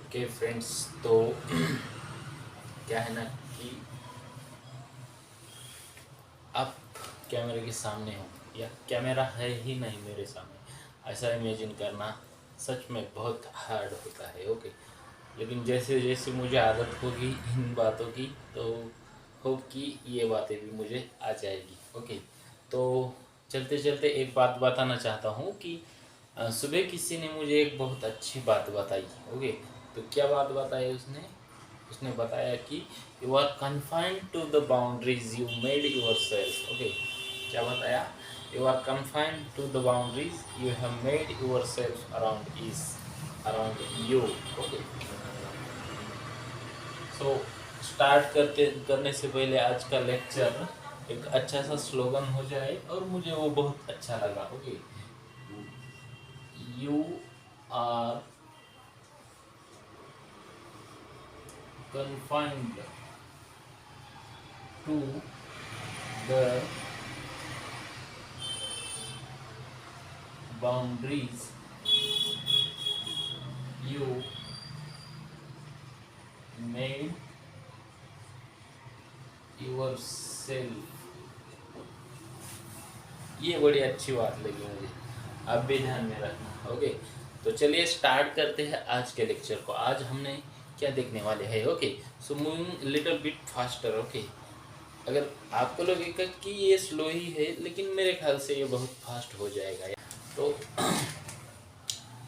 Okay friends, तो क्या है ना कि आप कैमरे के सामने हो या कैमरा है ही नहीं मेरे सामने, ऐसा इमेजिन करना सच में बहुत हार्ड होता है। ओके, लेकिन जैसे जैसे मुझे आदत होगी इन बातों की, तो होप कि ये बातें भी मुझे आ जाएगी। ओके, तो चलते चलते एक बात बताना चाहता हूँ कि सुबह किसी ने मुझे एक बहुत अच्छी बात बताई। ओके, तो क्या बात बताई उसने? उसने बताया कि you are confined to the boundaries you made yourself. Okay, क्या बताया? You are confined to the boundaries you have made yourself around you. Okay, so start करने से पहले आज का लेक्चर एक अच्छा सा स्लोगन हो जाए, और मुझे वो बहुत अच्छा लगा। Okay, you are confined to the boundaries you made yourself। ये बड़ी अच्छी बात लगी मुझे, आप भी ध्यान में रखना। ओके, तो चलिए स्टार्ट करते हैं आज के लेक्चर को। आज हमने क्या देखने वाले हैं? Okay, so moving little bit faster. Okay, अगर आपको लगेगा कि ये स्लो ही है, लेकिन मेरे ख्याल से ये बहुत फास्ट हो जाएगा। तो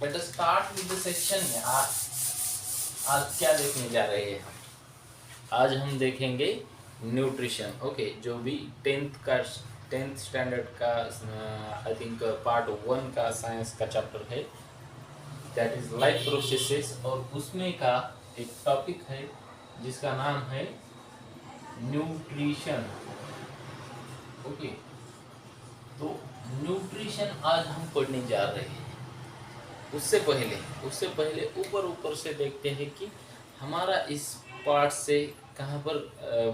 let us start with the section. आज क्या देखने जा रहे हैं हम? आज हम देखेंगे न्यूट्रिशन। ओके, जो भी टेंथ स्टैंडर्ड का आई थिंक पार्ट 1 का साइंस का चैप्टर है, दैट इज लाइफ प्रोसेसेस, और उसमें का एक टॉपिक है जिसका नाम है न्यूट्रिशन। ओके, तो न्यूट्रिशन आज हम पढ़ने जा रहे हैं। उससे पहले ऊपर ऊपर से देखते हैं कि हमारा इस पार्ट से कहाँ पर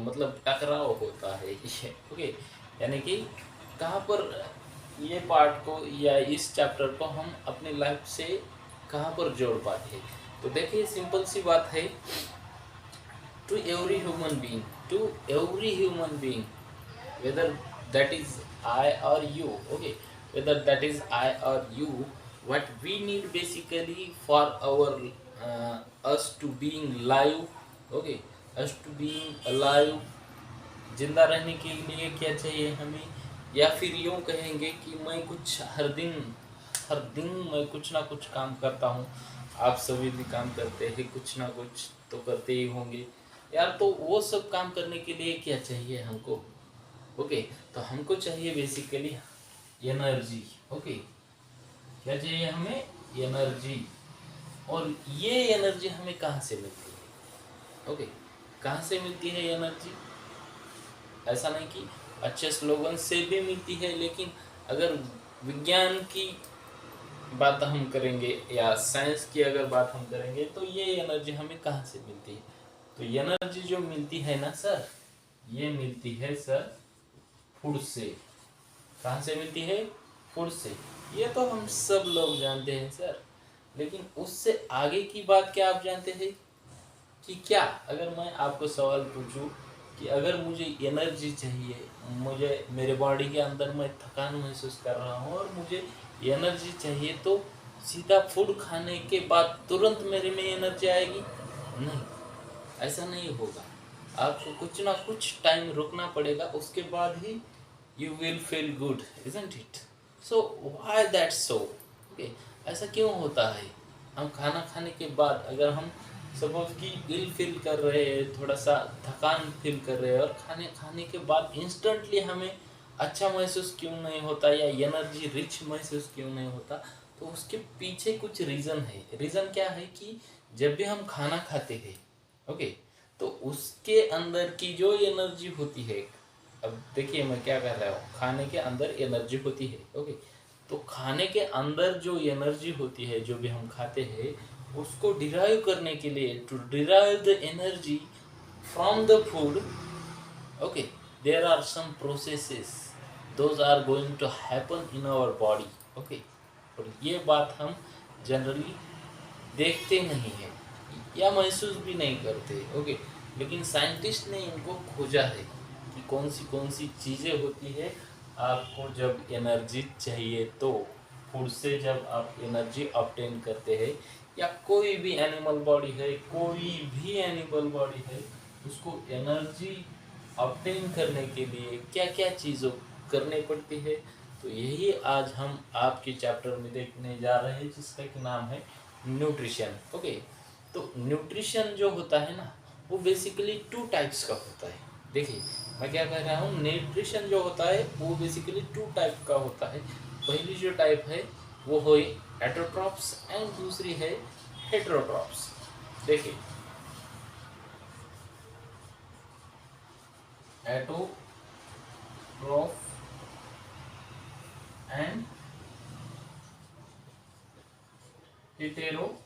मतलब टकराव होता है ये। ओके, यानी कि कहाँ पर ये पार्ट को या इस चैप्टर को हम अपनी लाइफ से कहाँ पर जोड़ पाते हैं। तो देखिए, सिंपल सी बात है, to every human being whether that is I or you, okay, whether that is I or you, what we need basically for our us to being live, okay, us to being alive, जिंदा रहने के लिए क्या चाहिए हमें, या फिर यूँ कहेंगे कि मैं कुछ हर दिन मैं कुछ ना कुछ काम करता हूँ। आप सभी भी काम करते हैं, कुछ ना कुछ तो करते ही होंगे यार। तो वो सब काम करने के लिए क्या चाहिए हमको? ओके, तो हमको चाहिए बेसिकली एनर्जी। ओके, क्या चाहिए हमें? एनर्जी। और ये एनर्जी हमें कहाँ से मिलती है? ओके, कहाँ से मिलती है एनर्जी? ऐसा नहीं कि अच्छे स्लोगन से भी मिलती है, लेकिन अगर विज्ञान की बात हम करेंगे या साइंस की अगर बात हम करेंगे, तो ये एनर्जी हमें कहाँ से मिलती है? तो एनर्जी जो मिलती है ना सर, ये मिलती है सर फूड से। कहाँ से मिलती है? फूड से। ये तो हम सब लोग जानते हैं सर, लेकिन उससे आगे की बात क्या आप जानते हैं? कि क्या अगर मैं आपको सवाल पूछूं कि अगर मुझे एनर्जी चाहिए, मुझे मेरे बॉडी के अंदर मैं थकान महसूस कर रहा हूँ और मुझे एनर्जी चाहिए, तो सीधा फूड खाने के बाद तुरंत मेरे में एनर्जी आएगी? नहीं, ऐसा नहीं होगा। आपको कुछ ना कुछ टाइम रुकना पड़ेगा, उसके बाद ही you will feel good, isn't it? So why that so? Okay, ऐसा क्यों होता है? हम खाना खाने के बाद अगर हम सपोज कि इल फील कर रहे हैं, थोड़ा सा थकान फील कर रहे हैं, और खाने के बाद इंस्टेंटली हमें अच्छा महसूस क्यों नहीं होता या एनर्जी रिच महसूस क्यों नहीं होता? तो उसके पीछे कुछ रीज़न है। रीज़न क्या है कि जब भी हम खाना खाते हैं, ओके, तो उसके अंदर की जो एनर्जी होती है, अब देखिए मैं क्या कर रहा हूँ, खाने के अंदर एनर्जी होती है। ओके, तो खाने के अंदर जो एनर्जी होती है, जो भी हम खाते हैं, उसको डिराइव करने के लिए, to derive the energy from the food, okay, there are some processes, those are going to happen in our body. Okay, और ये बात हम जनरली देखते नहीं हैं। या महसूस भी नहीं करते। ओके, लेकिन साइंटिस्ट ने इनको खोजा है कि कौन सी चीज़ें होती है आपको जब एनर्जी चाहिए। तो फूड से जब आप एनर्जी ऑब्टेन करते हैं, या कोई भी एनिमल बॉडी है, कोई भी एनिमल बॉडी है, उसको एनर्जी ऑब्टेन करने के लिए क्या क्या चीज़ों करने पड़ती है, तो यही आज हम आपके चैप्टर में देखने जा रहे हैं, जिसका कि नाम है न्यूट्रिशन। ओके, तो न्यूट्रिशन जो होता है ना, वो बेसिकली टू टाइप्स का होता है। देखिए, मैं क्या कह रहा हूँ, न्यूट्रिशन जो होता है वो बेसिकली टू टाइप का होता है। पहली जो टाइप है वो है एटोट्रॉप्स एंड दूसरी है हेटेरोट्रॉप्स। देखिए, एटोट्रॉफ एंड हेटेरोट्रॉप्स।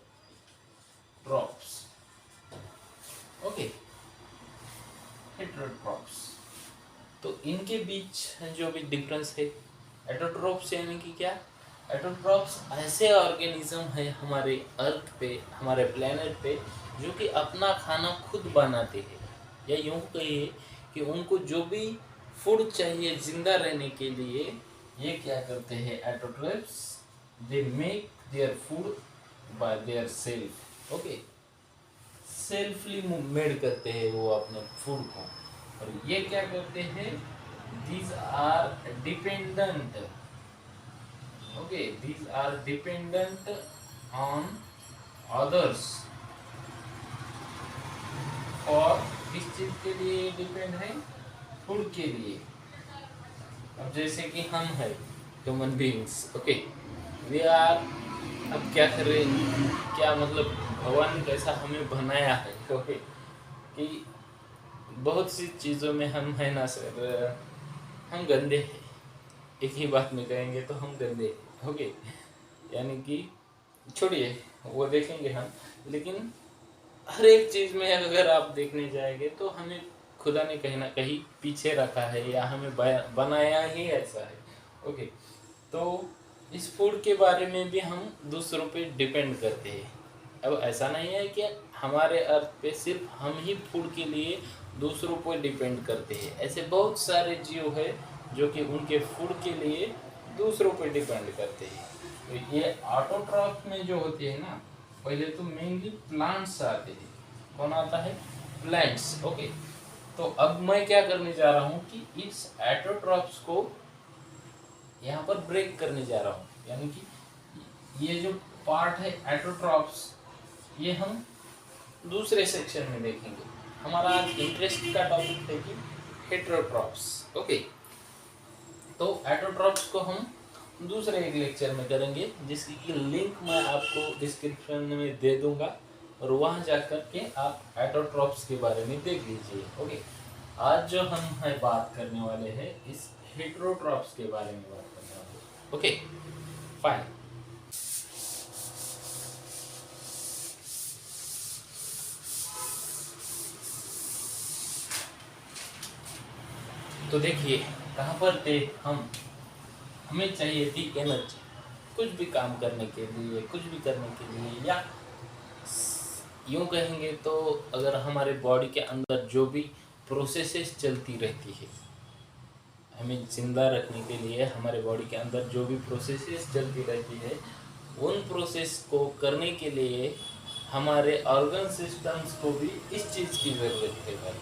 ओके, हेटेरोट्रॉप्स, तो इनके बीच जो भी डिफरेंस है, एटोट्रॉप्स यानी कि क्या, एटोट्रॉप्स ऐसे ऑर्गेनिज्म है हमारे अर्थ पे, हमारे प्लेनेट पे, जो कि अपना खाना खुद बनाते हैं, या यूं कहिए कि उनको जो भी फूड चाहिए जिंदा रहने के लिए, ये क्या करते हैं, autotrophs, they make their food by their self. Okay, selfly made करते हैं वो अपने फूड को। और ये क्या करते हैं, these are dependent, okay, these are dependent on others for किस चीज के लिए डिपेंड है, फूड के लिए। अब जैसे कि हम है human beings, okay, we are, अब क्या कर रहे हैं, क्या मतलब भगवान ने कैसा हमें बनाया है, ओके, कि बहुत सी चीज़ों में हम है ना सर, हम गंदे हैं। एक ही बात में कहेंगे तो हम गंदे हैं। ओके, यानी कि छोड़िए, वो देखेंगे हम, लेकिन हर एक चीज़ में अगर आप देखने जाएंगे तो हमें खुदा ने कहीं ना कहीं पीछे रखा है, या हमें बनाया ही ऐसा है। ओके, तो इस फूड के बारे में भी हम दूसरों पे डिपेंड करते हैं। अब ऐसा नहीं है कि हमारे अर्थ पे सिर्फ हम ही फूड के लिए दूसरों पर डिपेंड करते हैं। ऐसे बहुत सारे जीव है जो कि उनके फूड के लिए दूसरों पर डिपेंड करते हैं। तो ये ऑटोट्रॉफ में जो होती है ना, पहले तो मेनली प्लांट्स आते हैं। कौन आता है, प्लांट्स। ओके, तो अब मैं क्या करने जा रहा हूँ कि इस एटोट्रॉफ्स को यहाँ पर ब्रेक करने जा रहा हूँ, यानी कि ये जो पार्ट है एटोट्रॉफ्स, ये हम दूसरे सेक्शन में देखेंगे। हमारा आज इंटरेस्ट का टॉपिक है कि हेटेरोट्रॉफ्स। ओके, तो एटोट्रॉफ्स को हम दूसरे एक लेक्चर में करेंगे, जिसकी लिंक मैं आपको डिस्क्रिप्शन में दे दूंगा, और वहां जाकर के आप एटोट्रॉफ्स के बारे में देख लीजिए। ओके, आज जो हम है बात करने वाले हैं इस हेटेरोट्रॉफ्स के बारे में बात करने वाले। Okay, fine. तो देखिए, कहाँ पर थे हम, हमें चाहिए थी एनर्जी कुछ भी काम करने के लिए, कुछ भी करने के लिए, या यूँ कहेंगे तो अगर हमारे बॉडी के अंदर जो भी प्रोसेसेस चलती रहती है, हमें जिंदा रखने के लिए हमारे बॉडी के अंदर जो भी प्रोसेसेस चलती रहती है, उन प्रोसेस को करने के लिए हमारे ऑर्गन सिस्टम्स को भी इस चीज़ की ज़रूरत है भाई,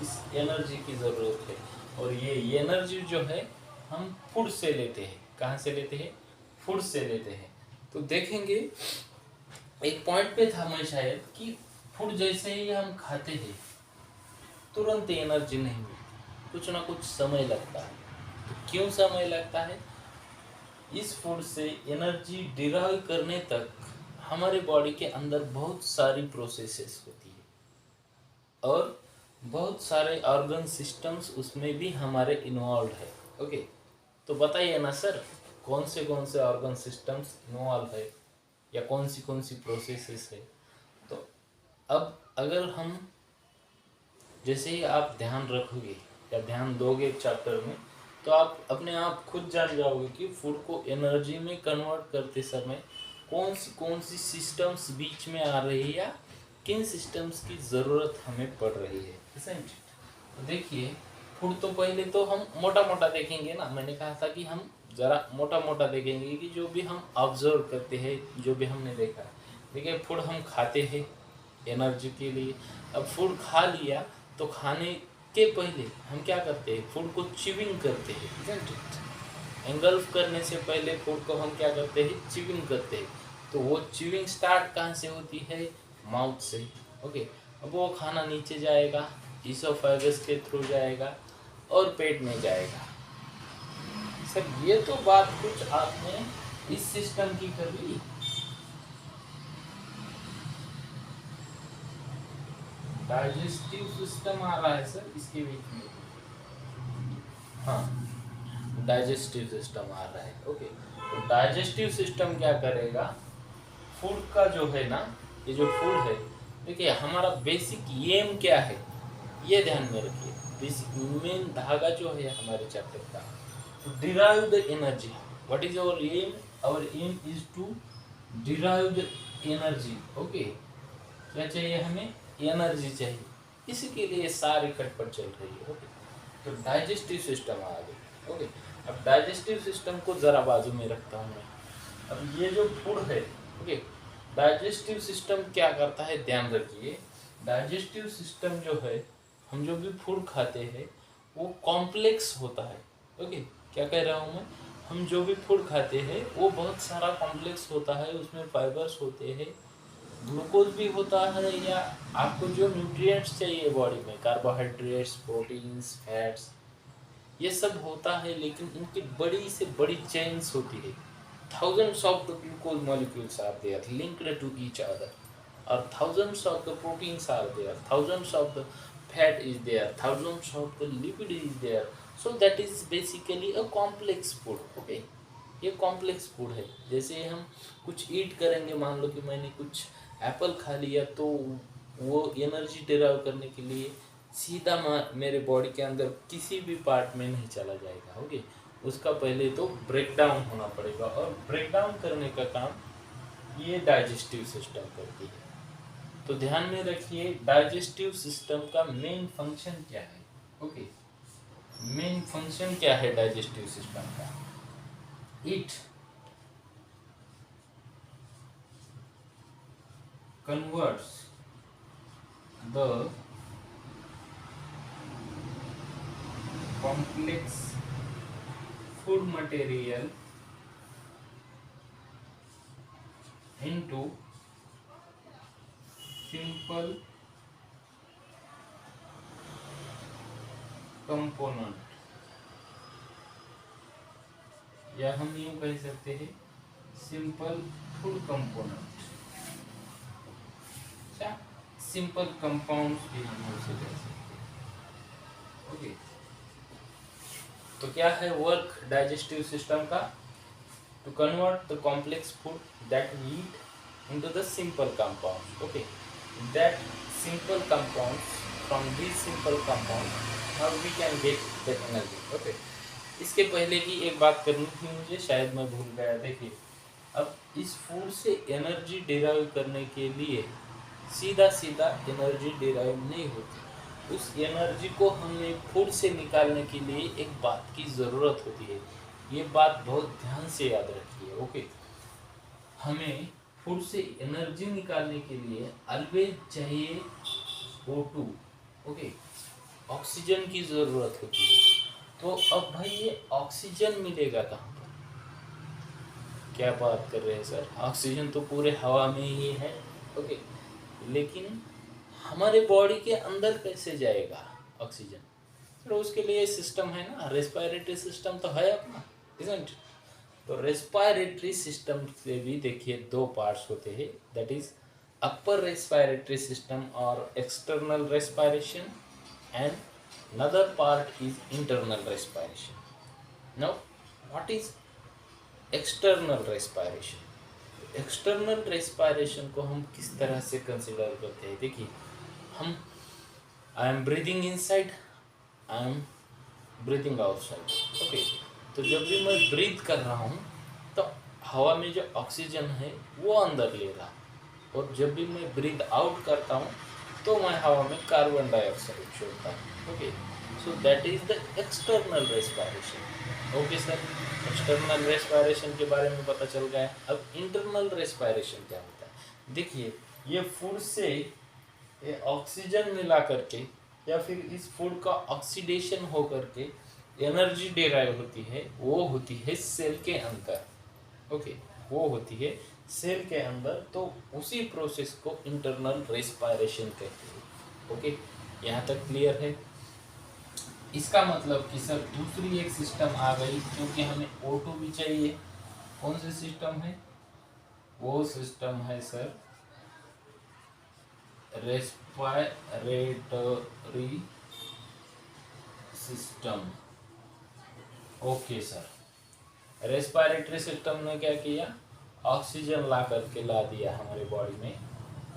इस एनर्जी की ज़रूरत है। और ये एनर्जी जो है हम फूड से लेते हैं। कहाँ से लेते हैं, फूड से लेते हैं। तो देखेंगे एक पॉइंट पे था मैं शायद, कि फूड जैसे ही हम खाते हैं तुरंत एनर्जी नहीं मिलती, कुछ ना कुछ समय लगता है। तो क्यों समय लगता है, इस फूड से एनर्जी डिराइव करने तक हमारे बॉडी के अंदर बहुत सारी प्रोसेसेस होती है, और बहुत सारे ऑर्गन सिस्टम्स उसमें भी हमारे इन्वॉल्व है। ओके, तो बताइए ना सर, कौन से ऑर्गन सिस्टम्स इन्वॉल्व है, या कौन सी प्रोसेसेस है। तो अब अगर हम, जैसे ही आप ध्यान रखोगे या ध्यान दोगे चैप्टर में, तो आप अपने आप खुद जान जाओगे कि फूड को एनर्जी में कन्वर्ट करते समय कौन सी सिस्टम्स बीच में आ रही है, या किन सिस्टम्स की ज़रूरत हमें पड़ रही है, isn't it? तो देखिए, फूड तो पहले तो हम मोटा मोटा देखेंगे ना, मैंने कहा था कि हम ज़रा मोटा मोटा देखेंगे कि जो भी हम ऑब्जर्व करते हैं, जो भी हमने देखा। देखिए, फूड हम खाते हैं एनर्जी के लिए। अब फूड खा लिया तो खाने के पहले हम क्या करते हैं, फूड को च्यूइंग करते हैं, isn't it? एंगल्फ करने से पहले फूड को हम क्या करते हैं, च्यूइंग करते हैं। तो वो च्यूइंग स्टार्ट कहाँ से होती है, माउथ से। ओके, अब वो खाना नीचे जाएगा, ईसोफेगस के थ्रू जाएगा और पेट में जाएगा। सर ये तो बात कुछ आपने इस सिस्टम की कर ली। डाइजेस्टिव सिस्टम आ रहा है सर इसके बीच में, हाँ डाइजेस्टिव सिस्टम आ रहा है। ओके, तो डाइजेस्टिव सिस्टम क्या करेगा, फूड का जो है ना, ये जो फूड है, देखिए हमारा बेसिक एम क्या है, ये ध्यान में रखिए। बेसिक मेन धागा जो है हमारे चैप्टर का, to derive the energy. What is our aim? Our aim is to derive the energy. Okay. क्या चाहिए हमें, एनर्जी चाहिए, इसी के लिए सारी खटपट चल रही है। ओके, तो डाइजेस्टिव सिस्टम आ गई। ओके, अब डाइजेस्टिव सिस्टम को जरा बाजू में रखता हूँ मैं। अब ये जो फूड है, ओके, डाइजेस्टिव सिस्टम क्या करता है, ध्यान रखिए। डाइजेस्टिव सिस्टम जो है, हम जो भी फूड खाते हैं वो कॉम्प्लेक्स होता है। ओके, क्या कह रहा हूँ मैं, हम जो भी फूड खाते हैं वो बहुत सारा कॉम्प्लेक्स होता है, उसमें फाइबर्स होते हैं, ग्लूकोज भी होता है, या आपको जो न्यूट्रिएंट्स चाहिए बॉडी में, कार्बोहाइड्रेट्स, प्रोटीन्स, फैट्स, ये सब होता है। लेकिन इनकी बड़ी से बड़ी चेन्स होती है। Thousands of the glucose molecules are there linked to each other, और thousands of the proteins are there, thousands of the fat is there, thousands of the lipid is there. So that is basically a complex food. Okay, ये complex food है। जैसे हम कुछ ईट करेंगे, मान लो कि मैंने कुछ एप्पल खा लिया, तो वो एनर्जी डिराइव करने के लिए सीधा मेरे बॉडी के अंदर किसी भी पार्ट में नहीं चला जाएगा। ओके, उसका पहले तो ब्रेक डाउन होना पड़ेगा, और ब्रेक डाउन करने का काम ये डाइजेस्टिव सिस्टम करती है। तो ध्यान में रखिए, डाइजेस्टिव सिस्टम का मेन फंक्शन क्या है। ओके, मेन फंक्शन क्या है डाइजेस्टिव सिस्टम का, it converts the complex food material into simple component, या हम यूं कह सकते हैं simple food component, simple compounds भी हम उसे कह सकते हैं। ओके, तो क्या है वर्क डाइजेस्टिव सिस्टम का, to convert the complex food that we eat into the simple compounds. Okay, that simple compounds, from this simple compound how we can get the energy. Okay, इसके पहले की एक बात करनी थी मुझे, शायद मैं भूल गया। देखिए, अब इस फूड से एनर्जी डिराइव करने के लिए सीधा सीधा एनर्जी डिराइव नहीं होती। उस एनर्जी को हमें फूड से निकालने के लिए एक बात की ज़रूरत होती है। ये बात बहुत ध्यान से याद रखिए। ओके, हमें फूड से एनर्जी निकालने के लिए ऑलवेज चाहिए O2। ओके, ऑक्सीजन की ज़रूरत होती है। तो अब भाई ये ऑक्सीजन मिलेगा कहाँ पर, क्या बात कर रहे हैं सर, ऑक्सीजन तो पूरे हवा में ही है। ओके, लेकिन हमारे बॉडी के अंदर कैसे जाएगा ऑक्सीजन, तो उसके लिए सिस्टम है ना, रेस्पिरेटरी सिस्टम तो है अपना, isn't it? तो रेस्पिरेटरी सिस्टम से भी देखिए दो पार्ट्स होते हैं, that is upper respiratory system और external respiration, and another part is internal respiration. Now what is external respiration? External respiration को हम किस तरह से कंसिडर करते हैं, देखिए हम, I am breathing inside, I am breathing outside. Okay, तो जब भी मैं ब्रीथ कर रहा हूँ तो हवा में जो ऑक्सीजन है वो अंदर ले रहा। और जब भी मैं ब्रीथ आउट करता हूँ तो मैं हवा में कार्बन डाइऑक्साइड छोड़ता हूँ। Okay, so that is the external respiration. Okay sir, external respiration के बारे में पता चल गया। अब इंटरनल रेस्पिरेशन क्या होता है? देखिए, ये फूड से ये ऑक्सीजन मिला करके या फिर इस फूड का ऑक्सीडेशन हो करके एनर्जी डिराइव होती है, वो होती है सेल के अंदर। ओके, वो होती है सेल के अंदर, तो उसी प्रोसेस को इंटरनल रेस्पिरेशन कहते हैं। ओके, यहाँ तक क्लियर है? इसका मतलब कि सर दूसरी एक सिस्टम आ गई, क्योंकि हमें O2 भी चाहिए। कौन सी सिस्टम है? वो सिस्टम है sir respiratory system. Okay sir, respiratory system ने क्या किया? ऑक्सीजन ला करके ला दिया हमारे बॉडी में।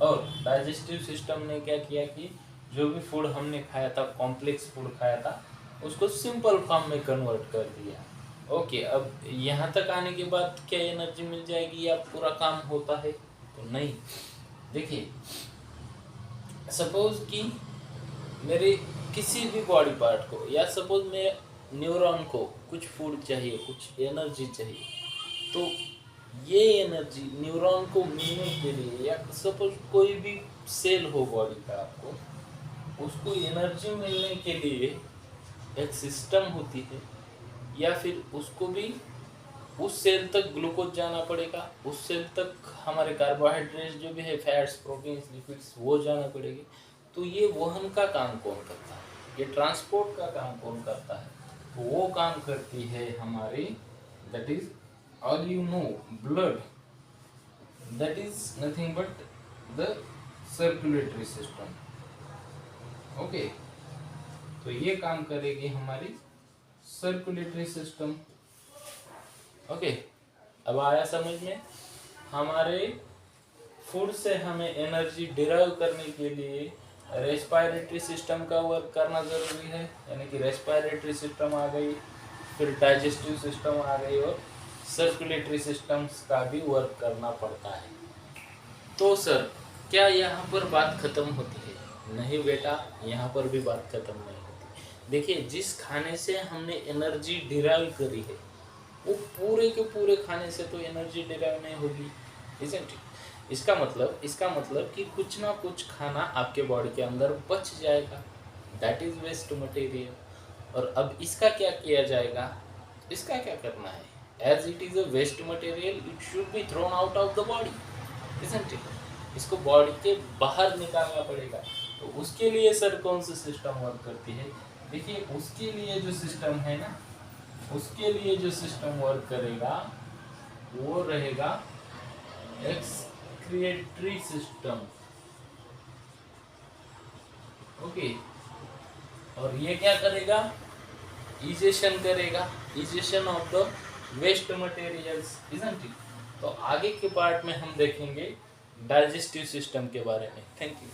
और डाइजेस्टिव सिस्टम ने क्या किया कि जो भी फूड हमने खाया था, कॉम्प्लेक्स फूड खाया था, उसको सिंपल फॉर्म में कन्वर्ट कर दिया। ओके, अब यहाँ तक आने के बाद क्या एनर्जी मिल जाएगी या पूरा काम होता है? तो नहीं। देखिए, सपोज कि मेरे किसी भी बॉडी पार्ट को, या सपोज मेरे न्यूरॉन को कुछ फूड चाहिए, कुछ एनर्जी चाहिए, तो ये एनर्जी न्यूरॉन को मिलने के लिए, या सपोज कोई भी सेल हो बॉडी का, आपको उसको एनर्जी मिलने के लिए एक सिस्टम होती है, या फिर उसको भी उस सेल तक ग्लूकोज जाना पड़ेगा, उस सेल तक हमारे कार्बोहाइड्रेट्स जो भी है, फैट्स, प्रोटीन्स, लिपिड्स, वो जाना पड़ेगी। तो ये वहन का काम कौन करता है? ये ट्रांसपोर्ट का काम कौन करता है? तो वो काम करती है हमारी, that is all you know, blood. That is nothing but the circulatory system. Okay, तो ये काम करेगी हमारी सर्कुलेटरी सिस्टम। ओके, अब आया समझ में? हमारे फूड से हमें एनर्जी डिराइव करने के लिए रेस्पिरेटरी सिस्टम का वर्क करना ज़रूरी है, यानी कि रेस्पिरेटरी सिस्टम आ गई, फिर डाइजेस्टिव सिस्टम आ गई, और सर्कुलेटरी सिस्टम्स का भी वर्क करना पड़ता है। तो सर, क्या यहाँ पर बात खत्म होती है? नहीं बेटा, यहाँ पर भी बात खत्म नहीं होती। देखिए, जिस खाने से हमने एनर्जी डिराइव करी है, वो पूरे के पूरे खाने से तो एनर्जी डिराइव नहीं होगी, इज़न्ट इट? इसका मतलब कि कुछ ना कुछ खाना आपके बॉडी के अंदर बच जाएगा, दैट इज वेस्ट मटेरियल। और अब इसका क्या किया जाएगा? इसका क्या करना है? As it is a waste material, it should be thrown out of the body, isn't it? इसको बॉडी के बाहर निकालना पड़ेगा। तो उसके लिए सर कौन सी सिस्टम वर्क करती है? देखिए, उसके लिए जो सिस्टम है ना, उसके लिए जो सिस्टम वर्क करेगा वो रहेगा एक्सक्रिएटरी सिस्टम। ओके, और ये क्या करेगा? इजेशन करेगा, egestion of the waste materials, isn't it? तो आगे के पार्ट में हम देखेंगे डाइजेस्टिव सिस्टम के बारे में। Thank you.